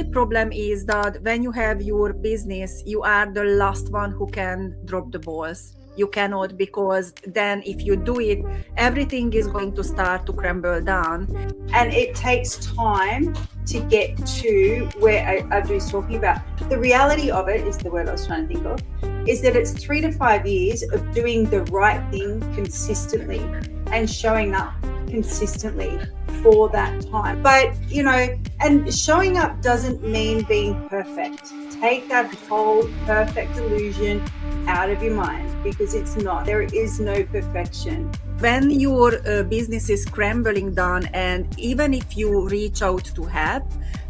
only problem is that when you have your business, you are the last one who can drop the balls. You cannot, because then if you do it, everything is going to start to crumble down. And it takes time to get to where Adri's talking about. The reality of it is the word I was trying to think of, is that it's 3 to 5 years of doing the right thing consistently and showing up consistently for that time. But, and showing up doesn't mean being perfect. Take that whole perfect illusion out of your mind, because it's not. There is no perfection. When your business is crumbling down, and even if you reach out to help,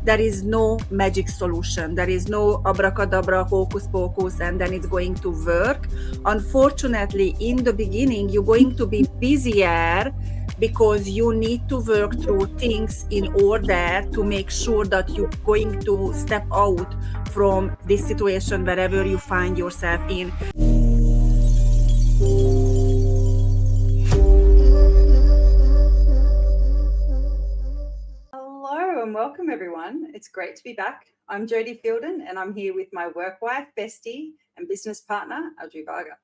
there is no magic solution. There is no abracadabra, hocus pocus, and then it's going to work. Unfortunately, in the beginning, you're going to be busier because you need to work through things in order to make sure that you're going to step out from this situation wherever you find yourself in. Hello and welcome everyone. It's great to be back. I'm Jodie Fielden and I'm here with my work wife, bestie and business partner, Adri Varga.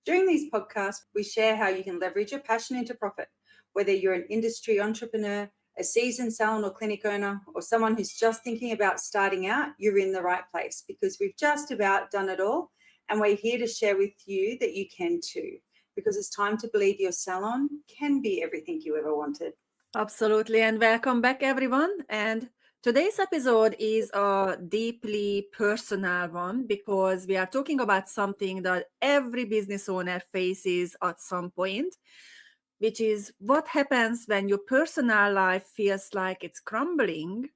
During these podcasts, we share how you can leverage your passion into profit, whether you're an industry entrepreneur, a seasoned salon or clinic owner, or someone who's just thinking about starting out. You're in the right place, because we've just about done it all and we're here to share with you that you can too, because it's time to believe your salon can be everything you ever wanted. Absolutely, and welcome back everyone. And today's episode is a deeply personal one, because we are talking about something that every business owner faces at some point, which is what happens when your personal life feels like it's crumbling,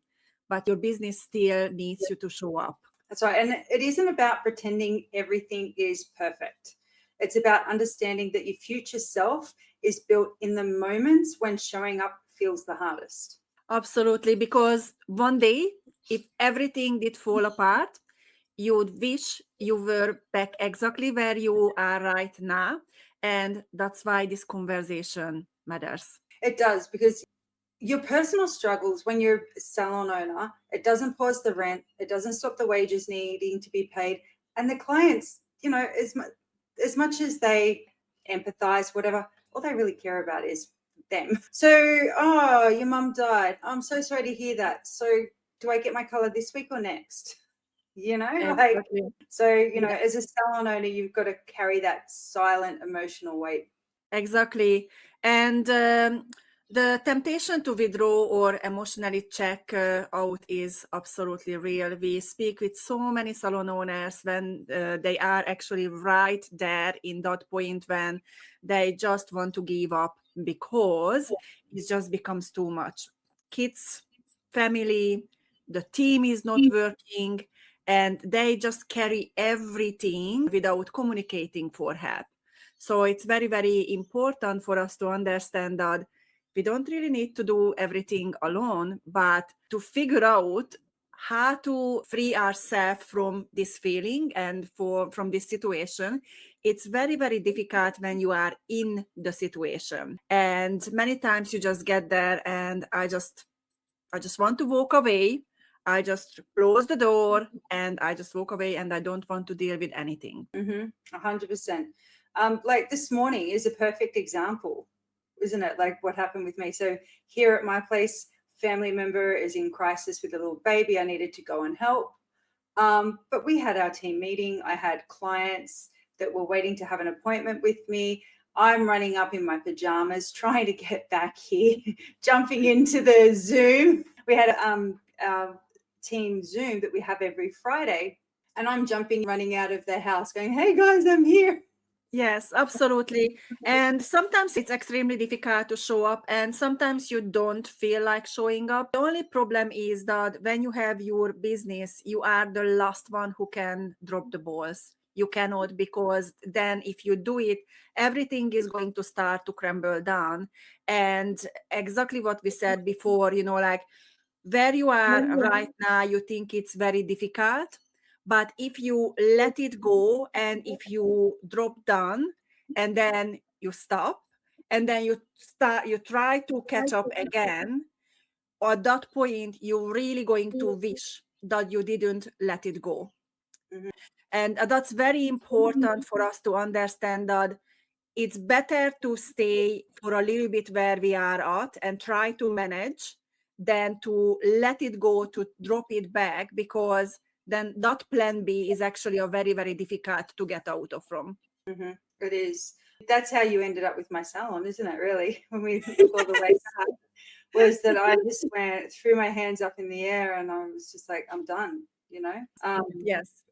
but your business still needs you to show up. That's right. And it isn't about pretending everything is perfect. It's about understanding that your future self is built in the moments when showing up feels the hardest. Absolutely, because one day, if everything did fall apart, you would wish you were back exactly where you are right now. And that's why this conversation matters. It does, because your personal struggles when you're a salon owner, it doesn't pause the rent, it doesn't stop the wages needing to be paid. And the clients, as much as they empathize, whatever, all they really care about is them. So, oh, your mum died. I'm so sorry to hear that. So do I get my color this week or next? Exactly. As a salon owner, you've got to carry that silent emotional weight. Exactly. And the temptation to withdraw or emotionally check out is absolutely real. We speak with so many salon owners when they are actually right there in that point when they just want to give up because it just becomes too much. Kids, family, the team is not working, and they just carry everything without communicating for help. So it's very, very important for us to understand that we don't really need to do everything alone, but to figure out how to free ourselves from this feeling and from this situation. It's very, very difficult when you are in the situation. And many times you just get there and I just want to walk away. I just close the door and I just walk away, and I don't want to deal with anything. 100%. Like this morning is a perfect example, isn't it? Like what happened with me. So here at my place, family member is in crisis with a little baby. I needed to go and help. But we had our team meeting. I had clients that were waiting to have an appointment with me. I'm running up in my pajamas, trying to get back here, jumping into the Zoom. We had our team Zoom that we have every Friday. And I'm running out of the house going, hey guys, I'm here. Yes, absolutely. And sometimes it's extremely difficult to show up, and sometimes you don't feel like showing up. The only problem is that when you have your business, you are the last one who can drop the balls. You cannot, because then if you do it, everything is going to start to crumble down. And exactly what we said before, like where you are right now, you think it's very difficult. But if you let it go and if you drop down and then you stop and then you try to catch up again, at that point, you're really going to wish that you didn't let it go. Mhm. And that's very important for us to understand that it's better to stay for a little bit where we are at and try to manage than to let it go, to drop it back, because then that plan B is actually a very, very difficult to get out of from. It is. That's how you ended up with my salon, isn't it? Really, when we look all the way back, was that I just threw my hands up in the air and I was just like, I'm done. Yes.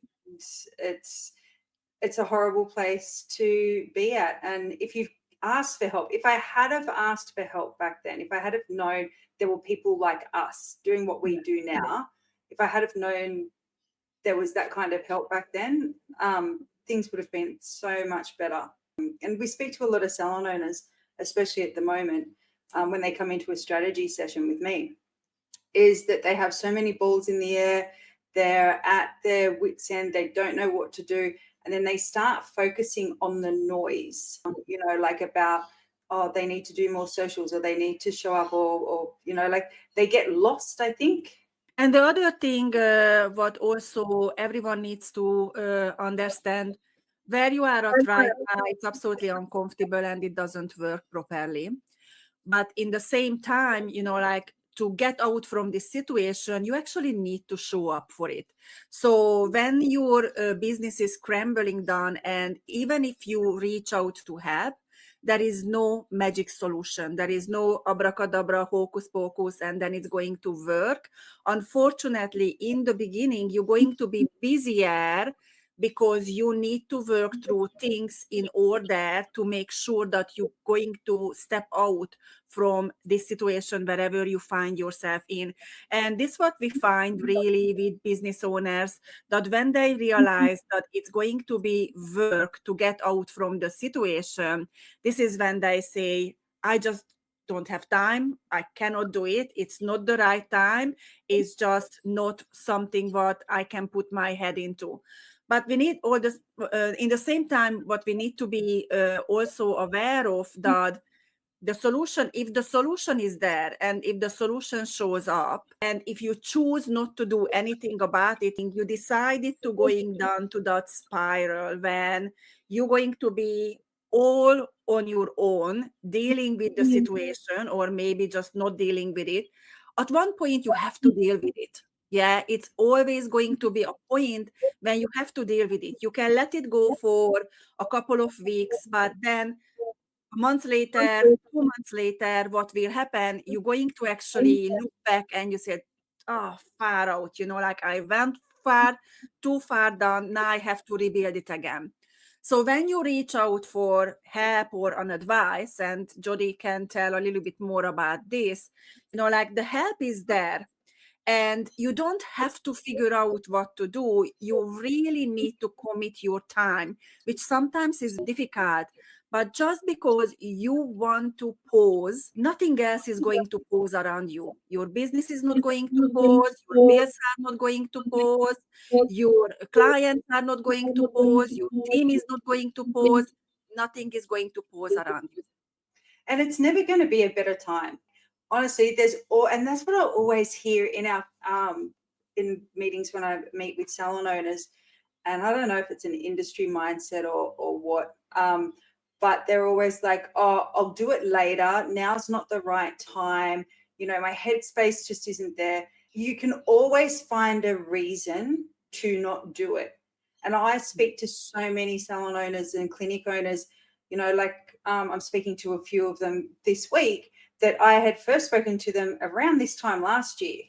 It's a horrible place to be at. And if you've asked for help, if I had have asked for help back then, if I had have known there were people like us doing what we do now, if I had have known there was that kind of help back then, things would have been so much better. And we speak to a lot of salon owners, especially at the moment, when they come into a strategy session with me, is that they have so many balls in the air, they're at their wits' end, they don't know what to do, and then they start focusing on the noise, like about, oh, they need to do more socials, or they need to show up, or like they get lost, I think. And the other thing, what also everyone needs to understand, where you are at right now, it's absolutely uncomfortable and it doesn't work properly. But in the same time, like, to get out from this situation, you actually need to show up for it. So when your business is crumbling down, and even if you reach out to help, there is no magic solution. There is no abracadabra, hocus pocus, and then it's going to work. Unfortunately, in the beginning, you're going to be busier because you need to work through things in order to make sure that you're going to step out from this situation wherever you find yourself in. And this is what we find really with business owners, that when they realize that it's going to be work to get out from the situation, this is when they say, I just don't have time, I cannot do it, it's not the right time, it's just not something what I can put my head into. But we need all this, in the same time, what we need to be also aware of, that the solution, if the solution is there and if the solution shows up, and if you choose not to do anything about it, you decided to going down to that spiral when you're going to be all on your own dealing with the situation, or maybe just not dealing with it, at one point you have to deal with it. Yeah, it's always going to be a point when you have to deal with it. You can let it go for a couple of weeks, but then a month later, 2 months later, what will happen? You're going to actually look back and you said, oh, far out, like I went far, too far down. Now I have to rebuild it again. So when you reach out for help or an advice, and Jodie can tell a little bit more about this, like, the help is there. And you don't have to figure out what to do. You really need to commit your time, which sometimes is difficult. But just because you want to pause, nothing else is going to pause around you. Your business is not going to pause. Your bills are not going to pause. Your clients are not going to pause. Your team is not going to pause. Nothing is going to pause around you. And it's never going to be a better time. Honestly, and that's what I always hear in our in meetings when I meet with salon owners. And I don't know if it's an industry mindset or what, but they're always like, oh, I'll do it later. Now's not the right time. My headspace just isn't there. You can always find a reason to not do it. And I speak to so many salon owners and clinic owners, I'm speaking to a few of them this week, that I had first spoken to them around this time last year.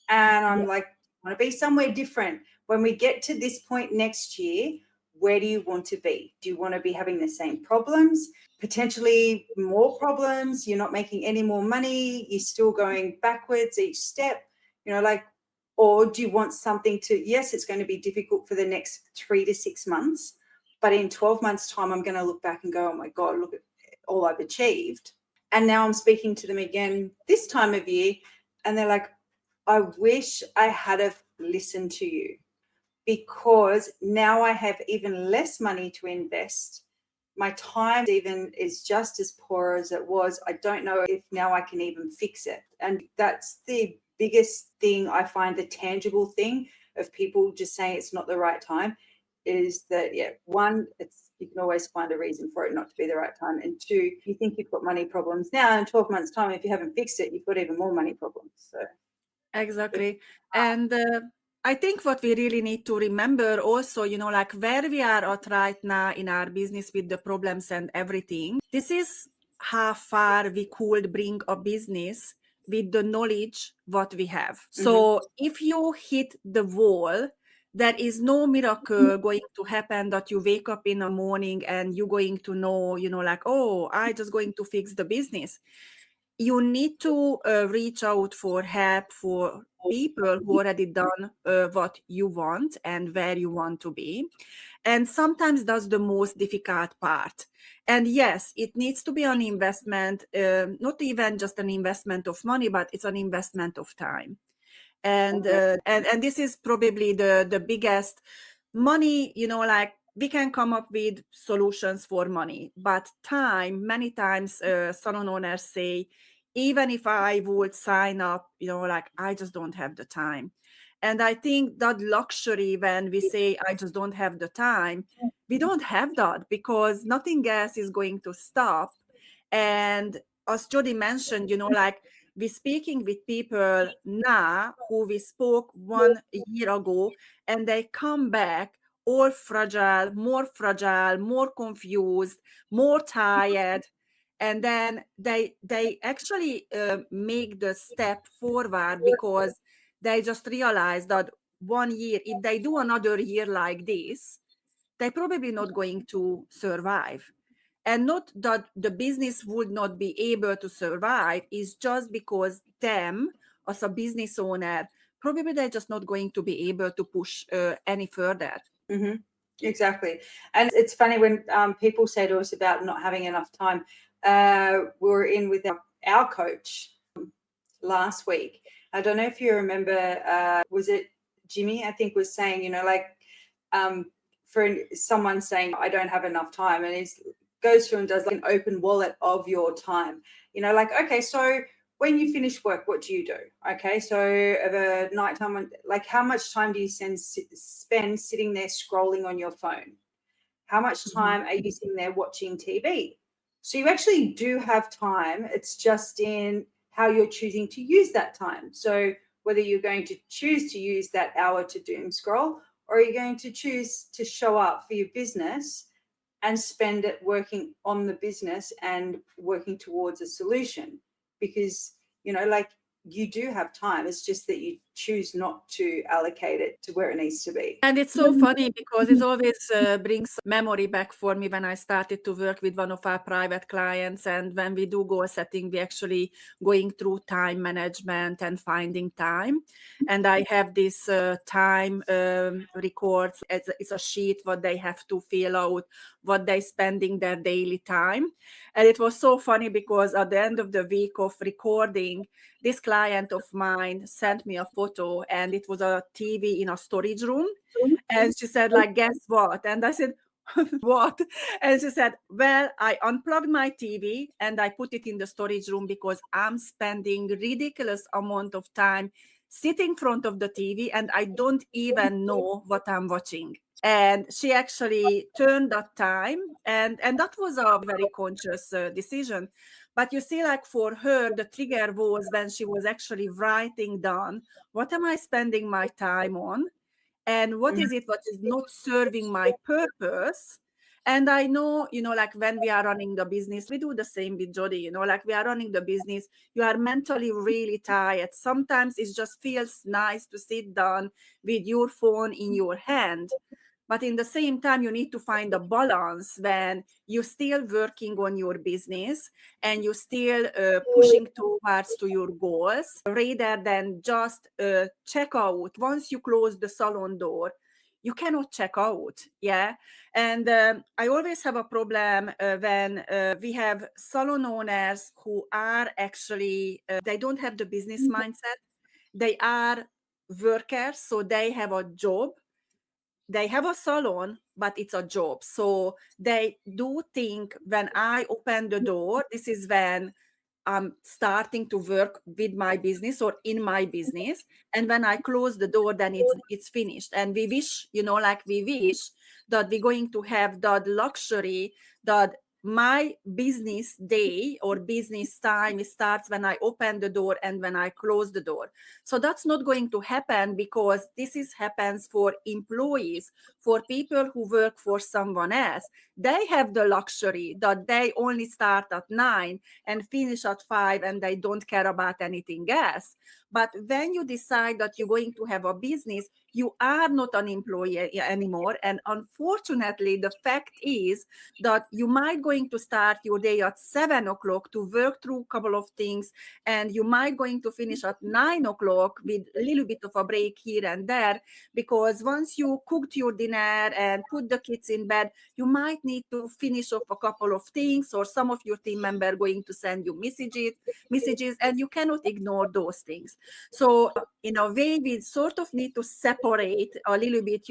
And I'm like, I want to be somewhere different. When we get to this point next year, where do you want to be? Do you want to be having the same problems, potentially more problems? You're not making any more money. You're still going backwards each step, or do you want something yes, it's going to be difficult for the next 3 to 6 months, but in 12 months' time, I'm going to look back and go, oh my God, look at all I've achieved. And now I'm speaking to them again this time of year, and they're like, I wish I had have listened to you, because now I have even less money to invest. My time even is just as poor as it was. I don't know if now I can even fix it. And that's the biggest thing I find, the tangible thing of people just saying it's not the right time, is that, one, you can always find a reason for it not to be the right time, and two, you think you've got money problems now, in 12 months' time, if you haven't fixed it, you've got even more money problems. So Exactly. And I think what we really need to remember also, like where we are at right now in our business with the problems and everything, this is how far we could bring a business with the knowledge what we have. So if you hit the wall, there is no miracle going to happen that you wake up in the morning and you're going to know, like, oh, I just going to fix the business. You need to reach out for help for people who already done what you want and where you want to be. And sometimes that's the most difficult part. And yes, it needs to be an investment, not even just an investment of money, but it's an investment of time. And this is probably the biggest money, like we can come up with solutions for money, but time, many times salon owners say, even if I would sign up, like I just don't have the time. And I think that luxury, when we say I just don't have the time, we don't have that because nothing else is going to stop. And as Jodie mentioned, like we're speaking with people now who we spoke 1 year ago, and they come back all fragile, more confused, more tired. And then they actually make the step forward because they just realize that 1 year, if they do another year like this, they're probably not going to survive. And not that the business would not be able to survive, is just because them as a business owner, probably they're just not going to be able to push any further. Exactly. And it's funny when people say to us about not having enough time. We were in with our coach last week. I don't know if you remember, was it Jimmy, I think, was saying, for someone saying, I don't have enough time, and he goes through and does like an open wallet of your time. Like, okay, so when you finish work, what do you do? Okay, so of a nighttime, like how much time do you spend sitting there scrolling on your phone? How much time are you sitting there watching TV? So you actually do have time. It's just in how you're choosing to use that time. So whether you're going to choose to use that hour to doom scroll, or you're going to choose to show up for your business and spend it working on the business and working towards a solution. Because, like, you do have time. It's just that you choose not to allocate it to where it needs to be. And it's so funny because it always brings memory back for me when I started to work with one of our private clients. And when we do goal setting, we actually going through time management and finding time. And I have this time records. It's a sheet what they have to fill out, what they spending their daily time. And it was so funny because at the end of the week of recording, this client of mine sent me a photo, and it was a TV in a storage room. And she said, like, guess what? And I said, what? And she said, well, I unplugged my TV and I put it in the storage room because I'm spending ridiculous amount of time sitting in front of the TV and I don't even know what I'm watching. And she actually turned that time, and that was a very conscious decision. But you see, like for her, the trigger was when she was actually writing down, what am I spending my time on? And what is it what is not serving my purpose? And I know, like when we are running the business, we do the same with Jodie, like we are running the business, you are mentally really tired. Sometimes it just feels nice to sit down with your phone in your hand. But in the same time, you need to find a balance when you're still working on your business and you're still pushing towards to your goals, rather than just check out. Once you close the salon door, you cannot check out. Yeah. And I always have a problem when we have salon owners who are actually, they don't have the business mindset. They are workers, so they have a job, they have a salon, but it's a job. So they do think when I open the door, this is when I'm starting to work with my business or in my business, and when I close the door, then it's finished. And we wish, we wish that we're going to have that luxury that my business day or business time starts when I open the door and when I close the door. So that's not going to happen, because happens for employees, for people who work for someone else. They have the luxury that they only start at 9 and finish at 5, and they don't care about anything else. But when you decide that you're going to have a business, you are not an employee anymore. And unfortunately, the fact is that you might going to start your day at 7 o'clock to work through a couple of things, and you might going to finish at 9 o'clock with a little bit of a break here and there, because once you cooked your dinner and put the kids in bed, you might need to finish off a couple of things, or some of your team member going to send you messages, and you cannot ignore those things. So in a way, we sort of need to separate a little bit,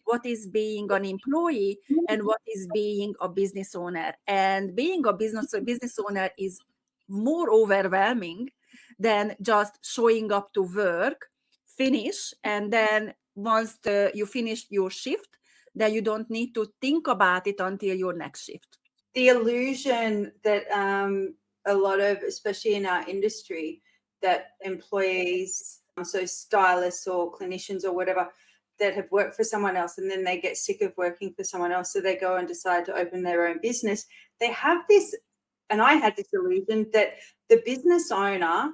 what is being an employee and what is being a business owner. And being a business owner is more overwhelming than just showing up to work, finish, and then once you finish your shift, then you don't need to think about it until your next shift. The illusion that a lot of, especially in our industry, that employees, so stylists or clinicians or whatever, that have worked for someone else and then they get sick of working for someone else, so they go and decide to open their own business. They have this, and I had this illusion that the business owner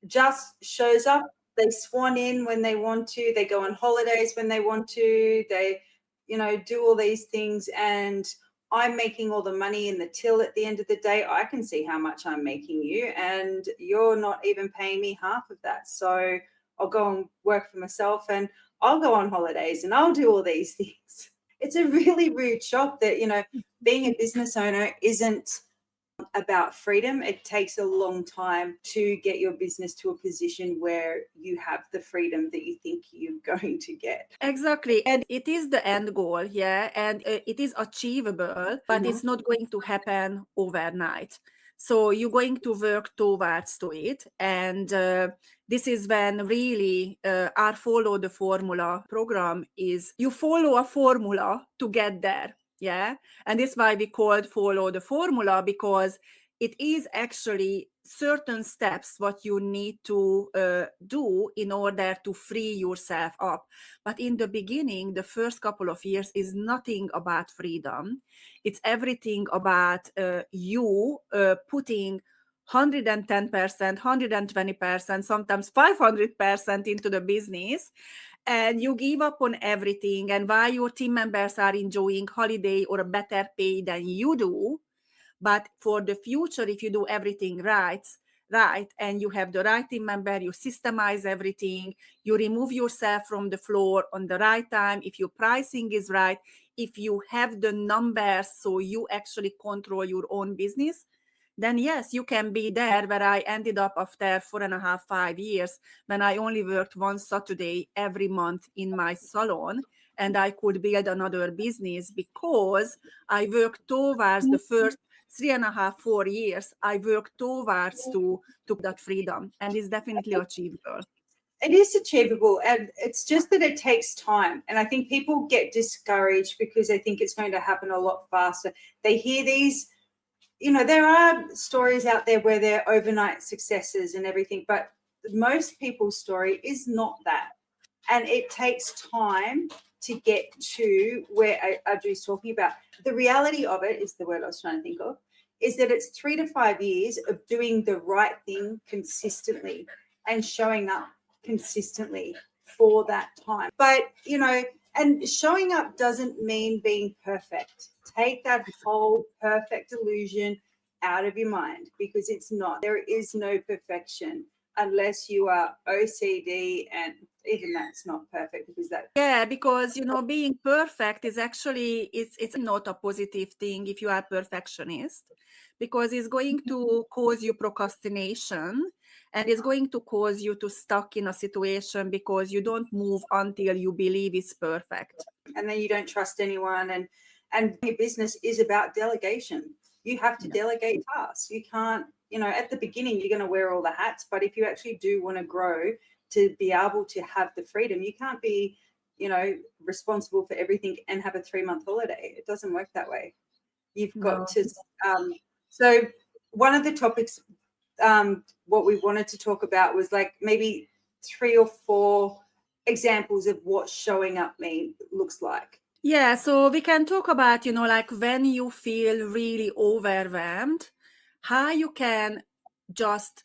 just shows up, they swan in when they want to, they go on holidays when they want to, they, do all these things, and I'm making all the money in the till at the end of the day. I can see how much I'm making you, and you're not even paying me half of that. So I'll go and work for myself, and I'll go on holidays, and I'll do all these things. It's a really rude shock that, being a business owner isn't about freedom. It takes a long time to get your business to a position where you have the freedom that you think you're going to get. Exactly. And it is the end goal, yeah, and it is achievable, but it's not going to happen overnight. So you're going to work towards to it. And this is when really our Follow the Formula program is, you follow a formula to get there. Yeah. And that's why we called Follow the Formula, because it is actually certain steps what you need to do in order to free yourself up. But in the beginning, the first couple of years is nothing about freedom. It's everything about you putting 110%, 120%, sometimes 500% into the business, and you give up on everything. And while your team members are enjoying holiday or a better pay than you do, but for the future, if you do everything right, and you have the right team member, you systemize everything, you remove yourself from the floor on the right time, if your pricing is right, if you have the numbers so you actually control your own business, then yes, you can be there where I ended up after 4.5, 5 years, when I only worked one Saturday every month in my salon, and I could build another business because I worked towards the first 3.5, 4 years. I worked towards to that freedom, and it's definitely achievable. It is achievable, and it's just that it takes time. And I think people get discouraged because they think it's going to happen a lot faster. They hear these, there are stories out there where they're overnight successes and everything, but most people's story is not that. And it takes time to get to where Adri's talking about. The reality of it is the word I was trying to think of, is that it's 3 to 5 years of doing the right thing consistently and showing up consistently for that time. But, and showing up doesn't mean being perfect. Take that whole perfect illusion out of your mind, because it's not. There is no perfection unless you are OCD, and even that's not perfect, because that. Yeah, because being perfect is actually it's not a positive thing if you are perfectionist, because it's going to cause you procrastination, and it's going to cause you to stuck in a situation because you don't move until you believe it's perfect. And then you don't trust anyone, and your business is about delegation. You have to delegate tasks. You can't you know, at the beginning, you're going to wear all the hats. But if you actually do want to grow to be able to have the freedom, you can't be, you know, responsible for everything and have a 3-month holiday. It doesn't work that way. You've got to. So one of the topics, what we wanted to talk about was like maybe 3 or 4 examples of what showing up looks like. Yeah, so we can talk about, you know, like when you feel really overwhelmed, how you can just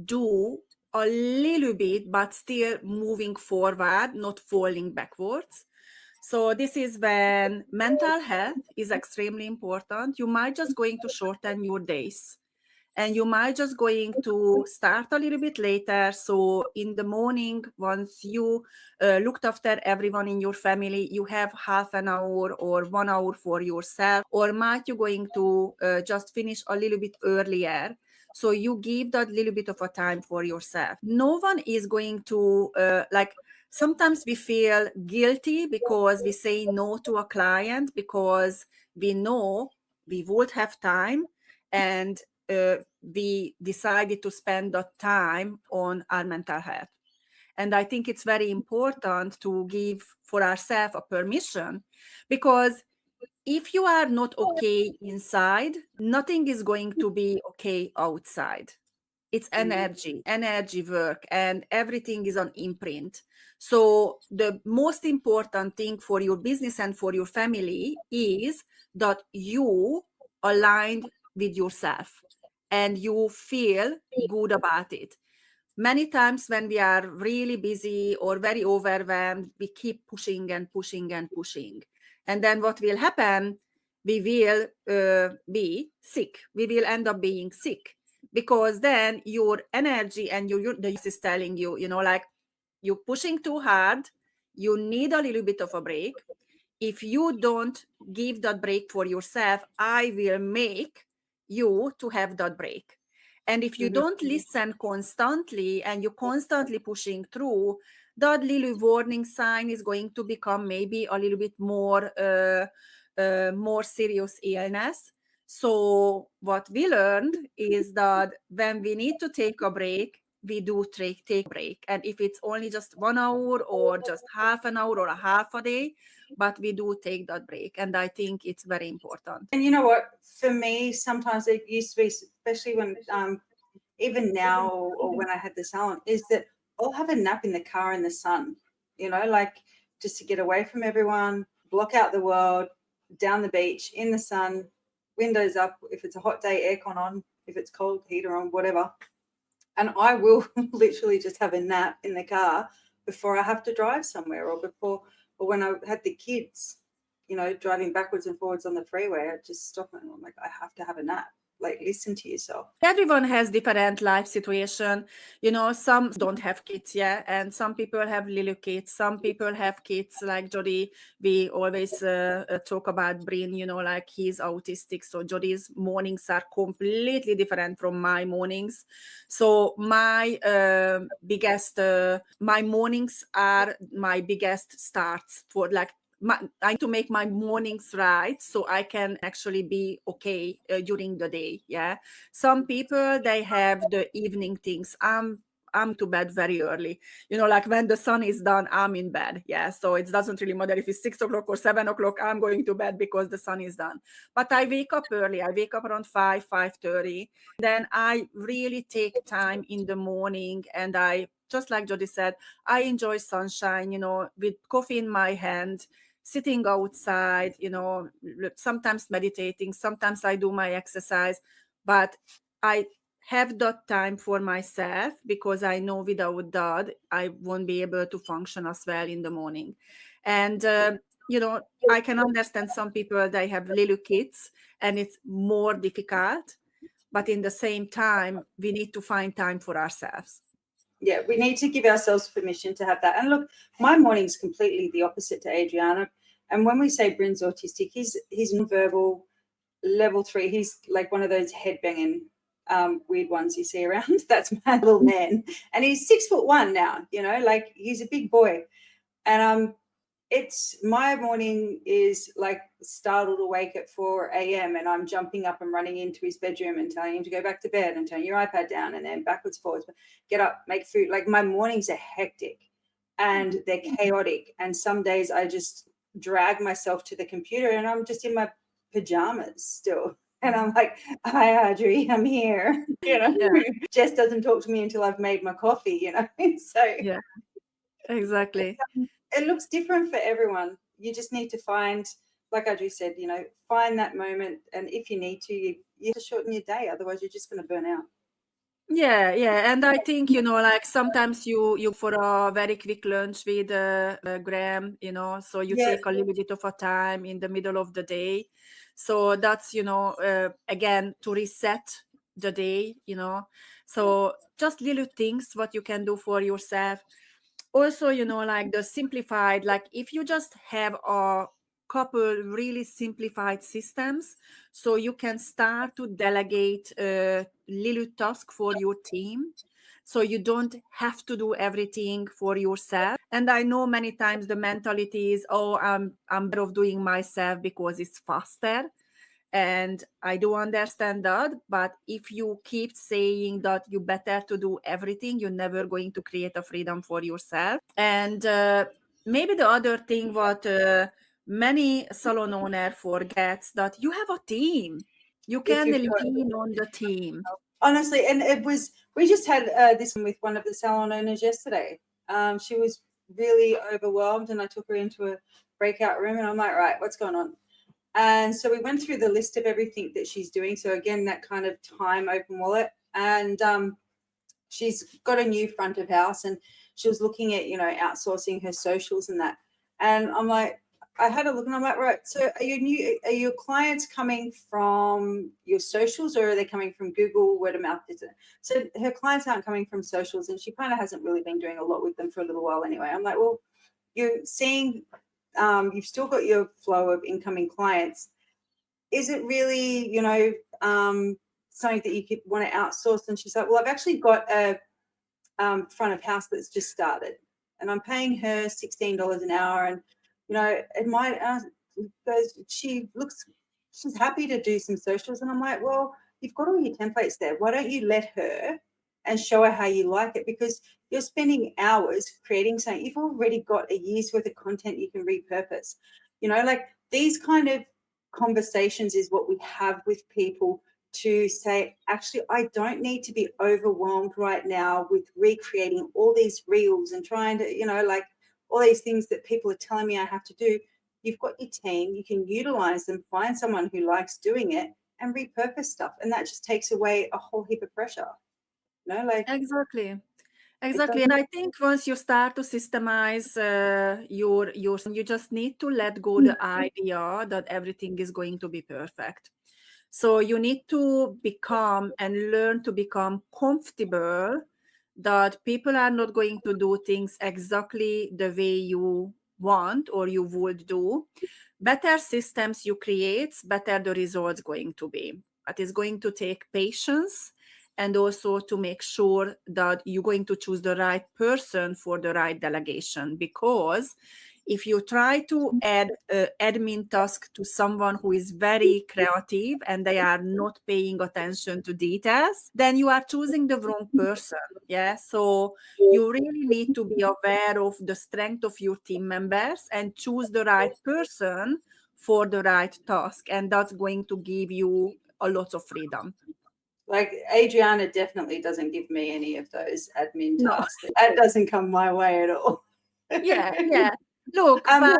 do a little bit, but still moving forward, not falling backwards. So this is when mental health is extremely important. You might just going to shorten your days. And you might just going to start a little bit later. So in the morning, once you looked after everyone in your family, you have half an hour or 1 hour for yourself, or might you going to just finish a little bit earlier. So you give that little bit of a time for yourself. No one is going to sometimes we feel guilty because we say no to a client because we know we would have time, and we decided to spend that time on our mental health. And I think it's very important to give for ourselves a permission, because if you are not okay inside, nothing is going to be okay outside. It's energy work, and everything is on imprint. So the most important thing for your business and for your family is that you aligned with yourself and you feel good about it. Many times when we are really busy or very overwhelmed, we keep pushing and pushing and pushing. And then what will happen? We will be sick. We will end up being sick, because then your energy and the universe is telling you, you know, like you're pushing too hard. You need a little bit of a break. If you don't give that break for yourself, I will make you to have that break. And if you don't listen constantly and you're constantly pushing through, that little warning sign is going to become maybe a little bit more serious illness. So what we learned is that when we need to take a break, we do take a break. And if it's only just 1 hour or just half an hour or a half a day, but we do take that break. And I think it's very important. And you know what, for me, sometimes it used to be, especially when even now or when I had the salon, is that I'll have a nap in the car in the sun, you know, like just to get away from everyone, block out the world, down the beach, in the sun, windows up. If it's a hot day, aircon on. If it's cold, heater on, whatever. And I will literally just have a nap in the car before I have to drive somewhere, or when I had the kids, you know, driving backwards and forwards on the freeway, I just stop and I'm like, I have to have a nap. Like, listen to yourself. Everyone has different life situation. You know, some don't have kids yet, and some people have little kids. Some people have kids like Jodie. We always talk about Bryn, you know, like he's autistic. So Jodie's mornings are completely different from my mornings. So my mornings are my biggest starts for like, I need to make my mornings right so I can actually be okay during the day. Yeah. Some people, they have the evening things. I'm to bed very early. You know, like when the sun is down, I'm in bed. Yeah. So it doesn't really matter if it's 6 o'clock or 7 o'clock, I'm going to bed because the sun is down. But I wake up early. I wake up around 5:30. Then I really take time in the morning, and I, just like Jodie said, I enjoy sunshine, you know, with coffee in my hand, sitting outside, you know, sometimes meditating, sometimes I do my exercise, but I have that time for myself because I know without that, I won't be able to function as well in the morning. And, you know, I can understand some people, they have little kids and it's more difficult, but in the same time, we need to find time for ourselves. Yeah, we need to give ourselves permission to have that. And look, my morning's completely the opposite to Adriana. And when we say Bryn's autistic, he's nonverbal, level 3. He's like one of those headbanging weird ones you see around. That's my little man. And he's 6'1" now, you know, like he's a big boy. And it's my morning is like startled awake at 4 a.m. and I'm jumping up and running into his bedroom and telling him to go back to bed and turn your iPad down and then backwards, forwards, get up, make food. Like my mornings are hectic and they're chaotic. And some days I just drag myself to the computer and I'm just in my pajamas still. And I'm like, hi, Adri, I'm here. You know, Yeah. Jess doesn't talk to me until I've made my coffee, you know. So Yeah, exactly. it looks different for everyone. You just need to find, like Adri said, you know, find that moment. And if you need to, you have to shorten your day. Otherwise, you're just going to burn out. Yeah, and I think, like sometimes you for a very quick lunch with Graham, so you Yeah. take a little bit of a time in the middle of the day. So that's, again, to reset the day, So just little things what you can do for yourself. Also, like the simplified, like if you just have a couple really simplified systems, so you can start to delegate little task for your team, so you don't have to do everything for yourself. And I know many times the mentality is, oh, I'm better of doing myself because it's faster. And I do understand that, but if you keep saying that you better to do everything, you're never going to create a freedom for yourself. And maybe the other thing what many salon owner forgets, that you have a team. You If can you've got, lean on the team. honestly, and we just had this with one of the salon owners yesterday. She was really overwhelmed and I took her into a breakout room and I'm like, right, what's going on? And so we went through the list of everything that she's doing. So again, that kind of time open wallet. And she's got a new front of house and she was looking at, you know, outsourcing her socials and that. And I'm like, I had a look and I'm like, right, so are your clients coming from your socials or are they coming from Google word of mouth? So her clients aren't coming from socials and she kind of hasn't really been doing a lot with them for a little while anyway. I'm like, well, you're seeing, you've still got your flow of incoming clients. Is it really, you know, something that you could want to outsource? And she's like, well, I've actually got a front of house that's just started and I'm paying her $16 an hour. And, you know, it might, she's happy to do some socials. And I'm like, well, you've got all your templates there. Why don't you let her and show her how you like it? Because you're spending hours creating something. You've already got a year's worth of content you can repurpose. You know, like these kind of conversations is what we have with people to say, actually, I don't need to be overwhelmed right now with recreating all these reels and trying to, you know, like all these things that people are telling me I have to do. You've got your team, you can utilize them, find someone who likes doing it and repurpose stuff. And that just takes away a whole heap of pressure. You know, like Exactly. Exactly. And I think once you start to systemize your you just need to let go the idea that everything is going to be perfect. So you need to become and learn to become comfortable that people are not going to do things exactly the way you want or you would do. Better systems you create, better the results going to be. But it's going to take patience and also to make sure that you're going to choose the right person for the right delegation. Because if you try to add admin task to someone who is very creative and they are not paying attention to details, then you are choosing the wrong person. Yeah. So you really need to be aware of the strength of your team members and choose the right person for the right task. And that's going to give you a lot of freedom. Like Adriana definitely doesn't give me any of those admin No. tasks. That doesn't come my way at all. Yeah. Look, but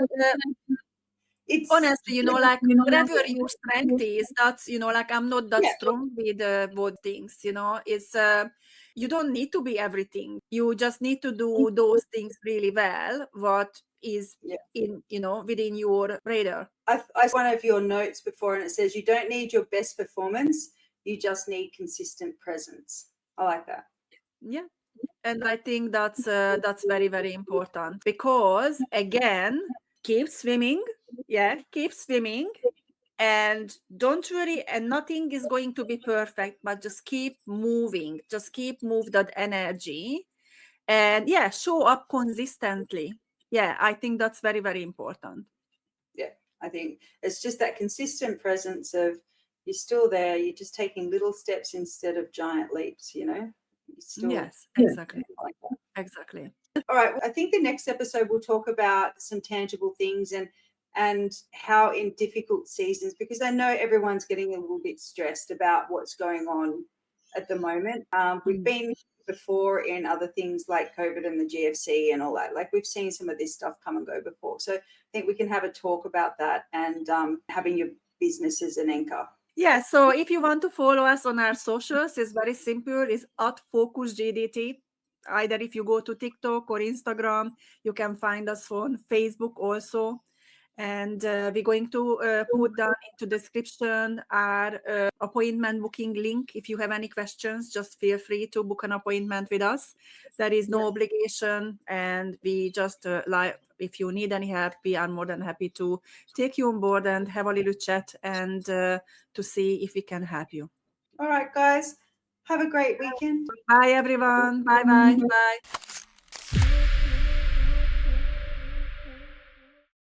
it's honestly, like whatever your strength is, that's, like I'm not that yeah. strong with both things, it's you don't need to be everything. You just need to do those things really well, what is in, within your radar. I one of your notes before and it says you don't need your best performance, you just need consistent presence. I like that. Yeah. And I think that's very, very important because again, keep swimming. Yeah, keep swimming. And don't worry, and nothing is going to be perfect, but just keep moving. Just keep move that energy. And yeah, show up consistently. Yeah, I think that's very, very important. Yeah, I think it's just that consistent presence of you're still there, you're just taking little steps instead of giant leaps, you know? You're still Yes, exactly. like that. Exactly. All right, I think the next episode we'll talk about some tangible things and how in difficult seasons, because I know everyone's getting a little bit stressed about what's going on at the moment. We've been before in other things like COVID and the GFC and all that. Like we've seen some of this stuff come and go before. So I think we can have a talk about that and having your business as an anchor. Yeah, so if you want to follow us on our socials, it's very simple. It's at FocusGDT. Either if you go to TikTok or Instagram, you can find us on Facebook also. And we're going to put down into description our appointment booking link. If you have any questions, just feel free to book an appointment with us. There is no obligation, and we just like if you need any help, we are more than happy to take you on board and have a little chat and to see if we can help you. All right, guys, have a great weekend. Bye everyone. Bye bye. Bye.